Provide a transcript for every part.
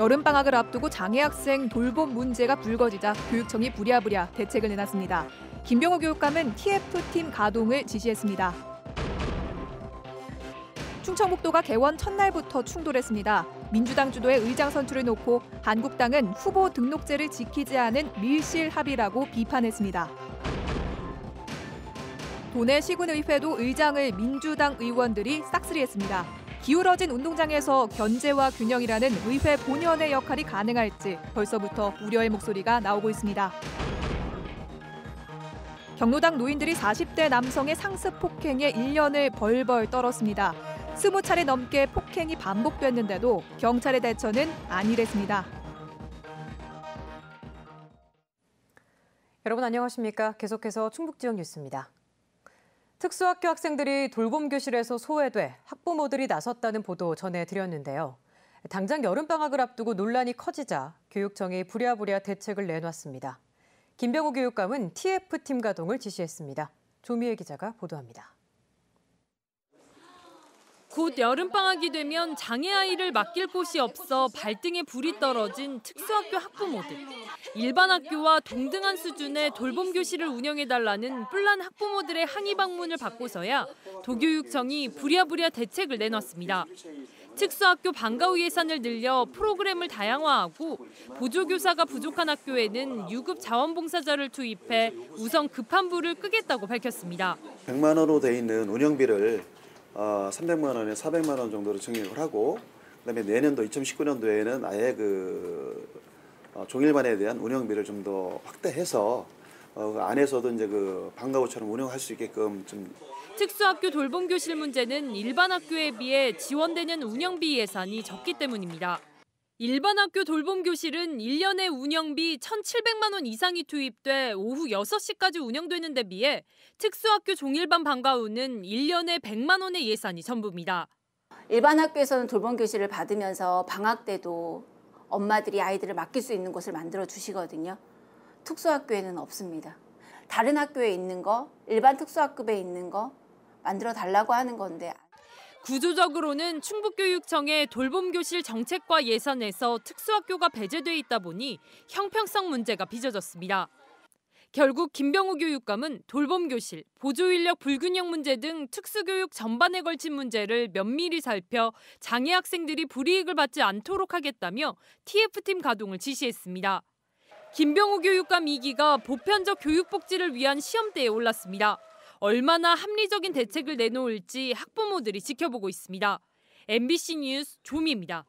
여름방학을 앞두고 장애학생 돌봄 문제가 불거지자 교육청이 부랴부랴 대책을 내놨습니다. 김병호 교육감은 TF팀 가동을 지시했습니다. 충청북도가 개원 첫날부터 충돌했습니다. 민주당 주도의 의장 선출을 놓고 한국당은 후보 등록제를 지키지 않은 밀실 합의라고 비판했습니다. 도내 시군의회도 의장을 민주당 의원들이 싹쓸이했습니다. 기울어진 운동장에서 견제와 균형이라는 의회 본연의 역할이 가능할지 벌써부터 우려의 목소리가 나오고 있습니다. 경로당 노인들이 40대 남성의 상습 폭행에 1년을 벌벌 떨었습니다. 20차례 넘게 폭행이 반복됐는데도 경찰의 대처는 안일했습니다. 여러분 안녕하십니까? 계속해서 충북 지역 뉴스입니다. 특수학교 학생들이 돌봄교실에서 소외돼 학부모들이 나섰다는 보도 전해드렸는데요. 당장 여름방학을 앞두고 논란이 커지자 교육청이 부랴부랴 대책을 내놨습니다. 김병호 교육감은 TF팀 가동을 지시했습니다. 조미애 기자가 보도합니다. 곧 여름방학이 되면 장애아이를 맡길 곳이 없어 발등에 불이 떨어진 특수학교 학부모들. 일반 학교와 동등한 수준의 돌봄교실을 운영해달라는 뿔난 학부모들의 항의 방문을 받고서야 도교육청이 부랴부랴 대책을 내놨습니다. 특수학교 방과 후 예산을 늘려 프로그램을 다양화하고 보조교사가 부족한 학교에는 유급 자원봉사자를 투입해 우선 급한 불을 끄겠다고 밝혔습니다. 100만 원으로 돼 있는 운영비를 300만 원에 400만 원 정도로 증액을 하고 그다음에 내년도 2019년도에는 아예 종일반에 대한 운영비를 좀 더 확대해서 안에서도 이제 방과 후처럼 운영할 수 있게끔 좀. 특수학교 돌봄교실 문제는 일반 학교에 비해 지원되는 운영비 예산이 적기 때문입니다. 일반 학교 돌봄교실은 1년에 운영비 1,700만 원 이상이 투입돼 오후 6시까지 운영되는 데 비해 특수학교 종일반 방과 후는 1년에 100만 원의 예산이 전부입니다. 일반 학교에서는 돌봄교실을 받으면서 방학 때도 엄마들이 아이들을 맡길 수 있는 곳을 만들어 주시거든요. 특수학교에는 없습니다. 다른 학교에 있는 거, 일반 특수학급에 있는 거 만들어 달라고 하는 건데. 구조적으로는 충북교육청의 돌봄교실 정책과 예산에서 특수학교가 배제돼 있다 보니 형평성 문제가 빚어졌습니다. 결국 김병호 교육감은 돌봄교실, 보조인력 불균형 문제 등 특수교육 전반에 걸친 문제를 면밀히 살펴 장애 학생들이 불이익을 받지 않도록 하겠다며 TF팀 가동을 지시했습니다. 김병호 교육감 2기가 보편적 교육복지를 위한 시험대에 올랐습니다. 얼마나 합리적인 대책을 내놓을지 학부모들이 지켜보고 있습니다. MBC 뉴스 조미입니다.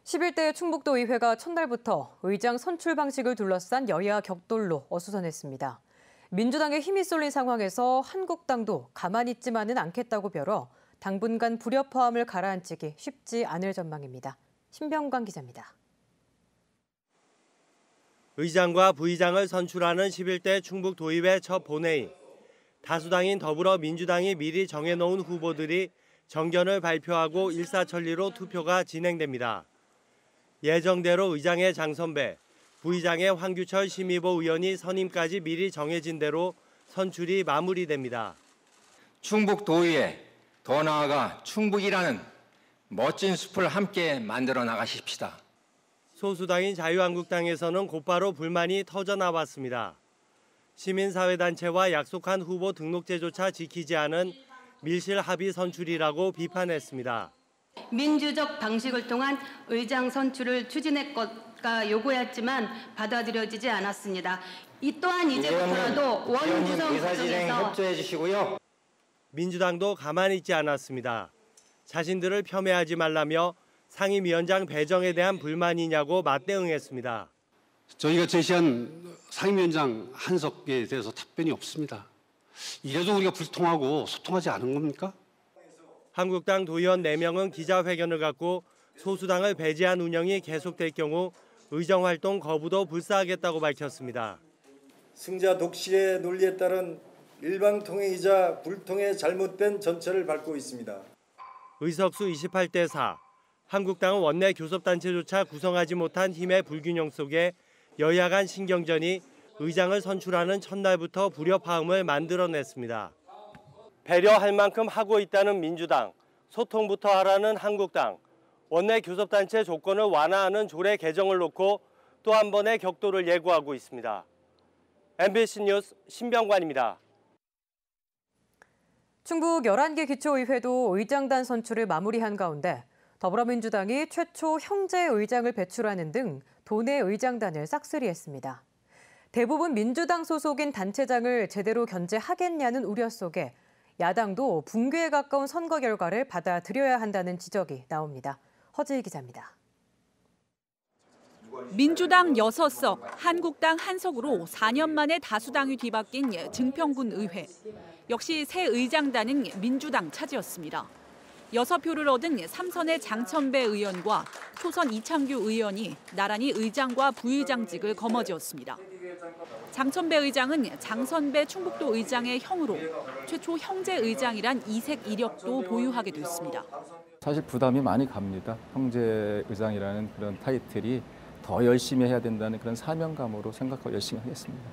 11대 충북도의회가 첫날부터 의장 선출 방식을 둘러싼 여야 격돌로 어수선했습니다. 민주당에 힘이 쏠린 상황에서 한국당도 가만히 있지만은 않겠다고 벼러 당분간 불협화음을 가라앉히기 쉽지 않을 전망입니다. 신병관 기자입니다. 의장과 부의장을 선출하는 11대 충북도의회 첫 본회의. 다수당인 더불어민주당이 미리 정해놓은 후보들이 정견을 발표하고 일사천리로 투표가 진행됩니다. 예정대로 의장의 장선배, 부의장의 황규철 심의보 의원이 선임까지 미리 정해진 대로 선출이 마무리됩니다. 충북도의회, 더 나아가 충북이라는 멋진 숲을 함께 만들어 나가십시다. 소수당인 자유한국당에서는 곧바로 불만이 터져나왔습니다. 시민사회단체와 약속한 후보 등록제조차 지키지 않은 밀실 합의 선출이라고 비판했습니다. 민주적 방식을 통한 의장 선출을 추진했고 요구했지만 받아들여지지 않았습니다. 이 또한 이제부터라도 원구성 과정에서 협조해 주시고요. 민주당도 가만히 있지 않았습니다. 자신들을 폄훼하지 말라며 상임위원장 배정에 대한 불만이냐고 맞대응했습니다. 저희가 제시한 상임위원장 한석에 대해서 답변이 없습니다. 이래도 우리가 불통하고 소통하지 않은 겁니까? 한국당 도의원 4명은 기자회견을 갖고 소수당을 배제한 운영이 계속될 경우 의정활동 거부도 불사하겠다고 밝혔습니다. 승자 독식의 논리에 따른 일방통행이자 불통의 잘못된 전철을 밟고 있습니다. 의석수 28대 4. 한국당은 원내 교섭단체조차 구성하지 못한 힘의 불균형 속에 여야 간 신경전이 의장을 선출하는 첫날부터 불협화음을 만들어냈습니다. 배려할 만큼 하고 있다는 민주당, 소통부터 하라는 한국당, 원내 교섭단체 조건을 완화하는 조례 개정을 놓고 또 한 번의 격돌을 예고하고 있습니다. MBC 뉴스 신병관입니다. 충북 11개 기초의회도 의장단 선출을 마무리한 가운데 더불어민주당이 최초 형제의장을 배출하는 등 도내 의장단을 싹쓸이했습니다. 대부분 민주당 소속인 단체장을 제대로 견제하겠냐는 우려 속에 야당도 붕괴에 가까운 선거 결과를 받아들여야 한다는 지적이 나옵니다. 허지희 기자입니다. 민주당 6석, 한국당 1석으로 4년 만에 다수당이 뒤바뀐 증평군 의회. 역시 새 의장단은 민주당 차지였습니다. 6표를 얻은 3선의 장천배 의원과 초선 이창규 의원이 나란히 의장과 부의장직을 거머쥐었습니다. 장천배 의장은 장선배 충북도 의장의 형으로 최초 형제 의장이란 이색 이력도 보유하게 됐습니다. 사실 부담이 많이 갑니다. 형제 의장이라는 그런 타이틀이 더 열심히 해야 된다는 그런 사명감으로 생각하고 열심히 하겠습니다.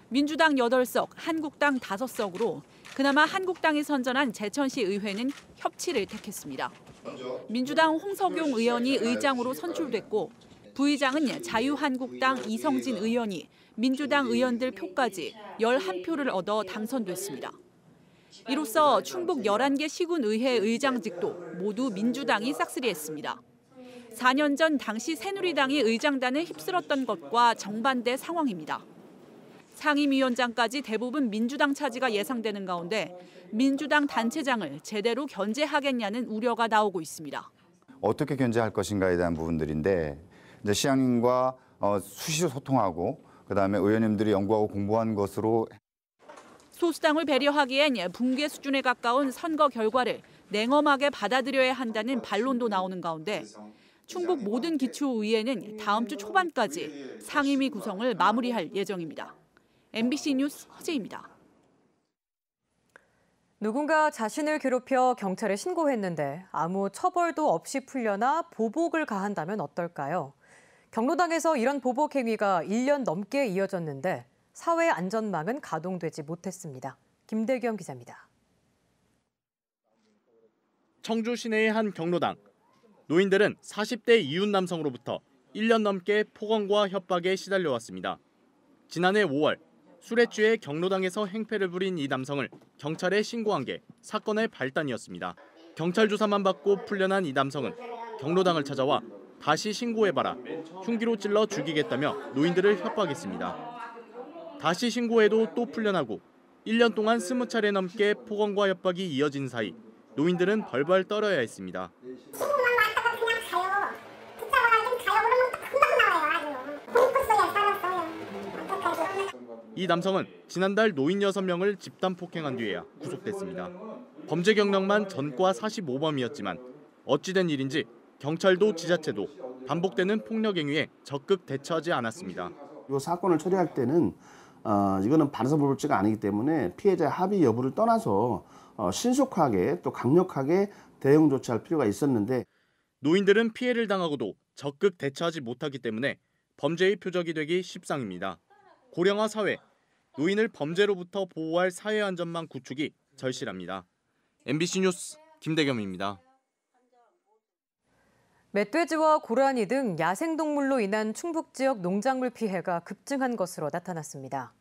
민주당 8석, 한국당 5석으로 그나마 한국당이 선전한 제천시 의회는 협치를 택했습니다. 민주당 홍석용 의원이 의장으로 선출됐고 부의장은 자유한국당 이성진 의원이 민주당 의원들 표까지 11표를 얻어 당선됐습니다. 이로써 충북 11개 시군의회 의장직도 모두 민주당이 싹쓸이했습니다. 4년 전 당시 새누리당이 의장단을 휩쓸었던 것과 정반대 상황입니다. 상임위원장까지 대부분 민주당 차지가 예상되는 가운데 민주당 단체장을 제대로 견제하겠냐는 우려가 나오고 있습니다. 어떻게 견제할 것인가에 대한 부분들인데 이제 시장님과 수시로 소통하고 그다음에 의원님들이 연구하고 공부한 것으로 소수당을 배려하기엔 붕괴 수준에 가까운 선거 결과를 냉엄하게 받아들여야 한다는 반론도 나오는 가운데 충북 모든 기초의회는 다음 주 초반까지 상임위 구성을 마무리할 예정입니다. MBC 뉴스 허재입니다. 누군가 자신을 괴롭혀 경찰에 신고했는데 아무 처벌도 없이 풀려나 보복을 가한다면 어떨까요? 경로당에서 이런 보복 행위가 1년 넘게 이어졌는데 사회 안전망은 가동되지 못했습니다. 김대겸 기자입니다. 청주 시내의 한 경로당. 노인들은 40대 이웃 남성으로부터 1년 넘게 폭언과 협박에 시달려왔습니다. 지난해 5월 술에 취해 경로당에서 행패를 부린 이 남성을 경찰에 신고한 게 사건의 발단이었습니다. 경찰 조사만 받고 풀려난 이 남성은 경로당을 찾아와 다시 신고해봐라, 흉기로 찔러 죽이겠다며 노인들을 협박했습니다. 다시 신고해도 또 풀려나고 1년 동안 20차례 넘게 폭언과 협박이 이어진 사이 노인들은 벌벌 떨어야 했습니다. 이 남성은 지난달 노인 6명을 집단 폭행한 뒤에야 구속됐습니다. 범죄 경력만 전과 45범이었지만 어찌된 일인지 경찰도 지자체도 반복되는 폭력 행위에 적극 대처하지 않았습니다. 이 사건을 처리할 때는 이거는 반사불법죄가 아니기 때문에 피해자 합의 여부를 떠나서 신속하게 또 강력하게 대응 조치할 필요가 있었는데 노인들은 피해를 당하고도 적극 대처하지 못하기 때문에 범죄의 표적이 되기 십상입니다. 고령화 사회, 노인을 범죄로부터 보호할 사회 안전망 구축이 절실합니다. MBC 뉴스 김대겸입니다. 멧돼지와 고라니 등 야생동물로 인한 충북 지역 농작물 피해가 급증한 것으로 나타났습니다.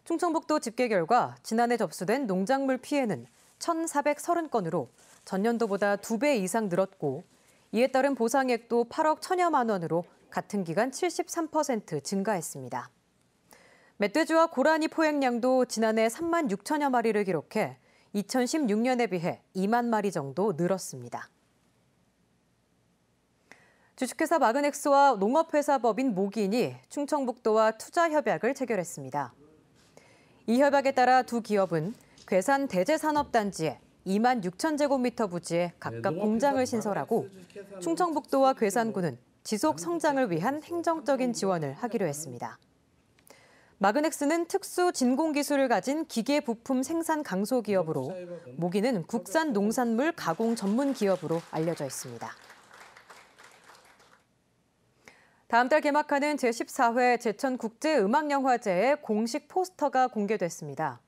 충청북도 집계 결과 지난해 접수된 농작물 피해는 1,430건으로 전년도보다 2배 이상 늘었고 이에 따른 보상액도 8억 1천여만 원으로 같은 기간 73% 증가했습니다. 멧돼지와 고라니 포획량도 지난해 3만 6천여 마리를 기록해 2016년에 비해 2만 마리 정도 늘었습니다. 주식회사 마그넥스와 농업회사법인 모기인이 충청북도와 투자협약을 체결했습니다. 이 협약에 따라 두 기업은 괴산 대제산업단지에 2만 6천 제곱미터 부지에 각각 공장을 신설하고 충청북도와 괴산군은 지속 성장을 위한 행정적인 지원을 하기로 했습니다. 마그넥스는 특수 진공기술을 가진 기계 부품 생산 강소 기업으로 모기는 국산 농산물 가공 전문 기업으로 알려져 있습니다. 다음 달 개막하는 제14회 제천국제음악영화제의 공식 포스터가 공개됐습니다.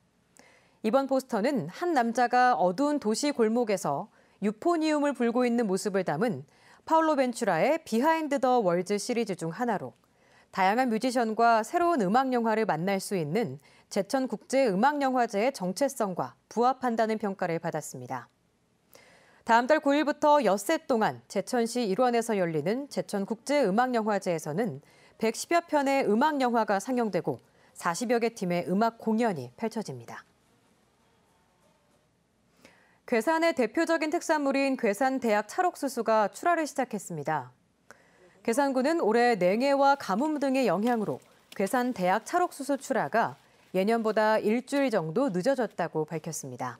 이번 포스터는 한 남자가 어두운 도시 골목에서 유포니움을 불고 있는 모습을 담은 파울로 벤츄라의 비하인드 더 월즈 시리즈 중 하나로 다양한 뮤지션과 새로운 음악 영화를 만날 수 있는 제천국제음악영화제의 정체성과 부합한다는 평가를 받았습니다. 다음 달 9일부터 엿새 동안 제천시 일원에서 열리는 제천국제음악영화제에서는 110여 편의 음악 영화가 상영되고 40여 개 팀의 음악 공연이 펼쳐집니다. 괴산의 대표적인 특산물인 괴산 대학 찰옥수수가 출하를 시작했습니다. 괴산군은 올해 냉해와 가뭄 등의 영향으로 괴산 대학 찰옥수수 출하가 예년보다 일주일 정도 늦어졌다고 밝혔습니다.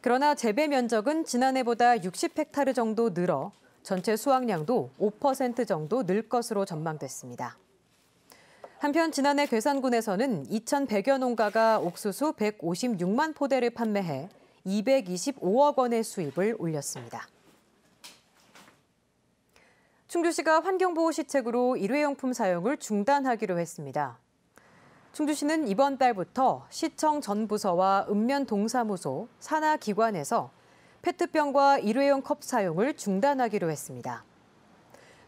그러나 재배 면적은 지난해보다 60헥타르 정도 늘어 전체 수확량도 5% 정도 늘 것으로 전망됐습니다. 한편 지난해 괴산군에서는 2,100여 농가가 옥수수 156만 포대를 판매해 225억 원의 수입을 올렸습니다. 충주시가 환경보호 시책으로 일회용품 사용을 중단하기로 했습니다. 충주시는 이번 달부터 시청 전 부서와 읍면동사무소, 산하기관에서 페트병과 일회용 컵 사용을 중단하기로 했습니다.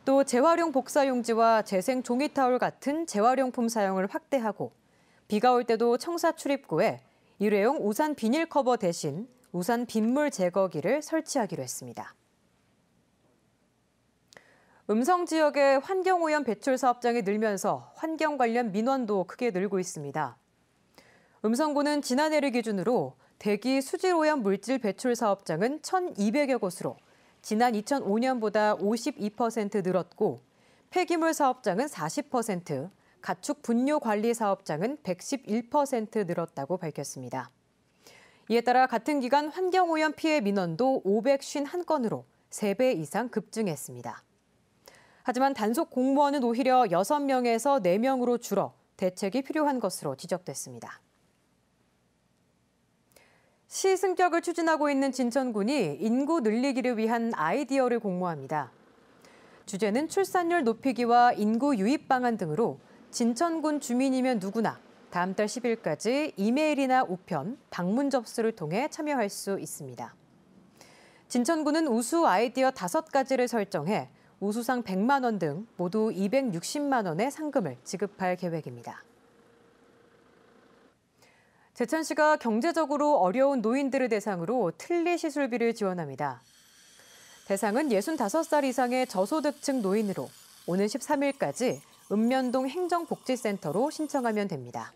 또 재활용 복사용지와 재생 종이타올 같은 재활용품 사용을 확대하고 비가 올 때도 청사 출입구에 일회용 우산 비닐 커버 대신 우산 빗물 제거기를 설치하기로 했습니다. 음성 지역의 환경오염 배출 사업장이 늘면서 환경 관련 민원도 크게 늘고 있습니다. 음성군은 지난해를 기준으로 대기 수질오염 물질 배출 사업장은 1,200여 곳으로 지난 2005년보다 52% 늘었고 폐기물 사업장은 40%, 가축 분뇨 관리 사업장은 111% 늘었다고 밝혔습니다. 이에 따라 같은 기간 환경오염 피해 민원도 551건으로 3배 이상 급증했습니다. 하지만 단속 공무원은 오히려 6명에서 4명으로 줄어 대책이 필요한 것으로 지적됐습니다. 시 승격을 추진하고 있는 진천군이 인구 늘리기를 위한 아이디어를 공모합니다. 주제는 출산율 높이기와 인구 유입 방안 등으로 진천군 주민이면 누구나 다음 달 10일까지 이메일이나 우편, 방문 접수를 통해 참여할 수 있습니다. 진천군은 우수 아이디어 5가지를 설정해 우수상 100만 원 등 모두 260만 원의 상금을 지급할 계획입니다. 제천시가 경제적으로 어려운 노인들을 대상으로 틀니 시술비를 지원합니다. 대상은 65살 이상의 저소득층 노인으로 오는 13일까지 읍면동 행정복지센터로 신청하면 됩니다.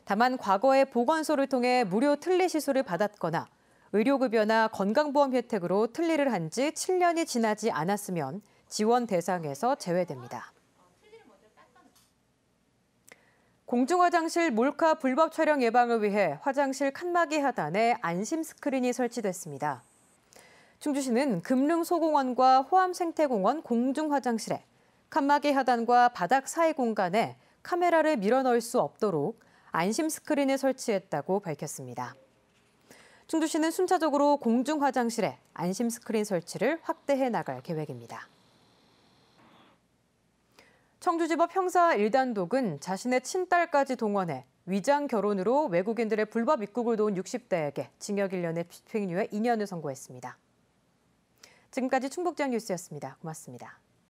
다만 과거에 보건소를 통해 무료 틀니 시술을 받았거나 의료급여나 건강보험 혜택으로 틀니를 한 지 7년이 지나지 않았으면 지원 대상에서 제외됩니다. 공중화장실 몰카 불법 촬영 예방을 위해 화장실 칸막이 하단에 안심 스크린이 설치됐습니다. 충주시는 금릉소공원과 호암생태공원 공중화장실에 칸막이 하단과 바닥 사이 공간에 카메라를 밀어넣을 수 없도록 안심 스크린을 설치했다고 밝혔습니다. 충주시는 순차적으로 공중화장실에 안심 스크린 설치를 확대해 나갈 계획입니다. 청주지법 형사 1단독은 자신의 친딸까지 동원해 위장 결혼으로 외국인들의 불법 입국을 도운 60대에게 징역 1년의 집행유예 2년을 선고했습니다. 지금까지 충북지역 뉴스였습니다. 고맙습니다.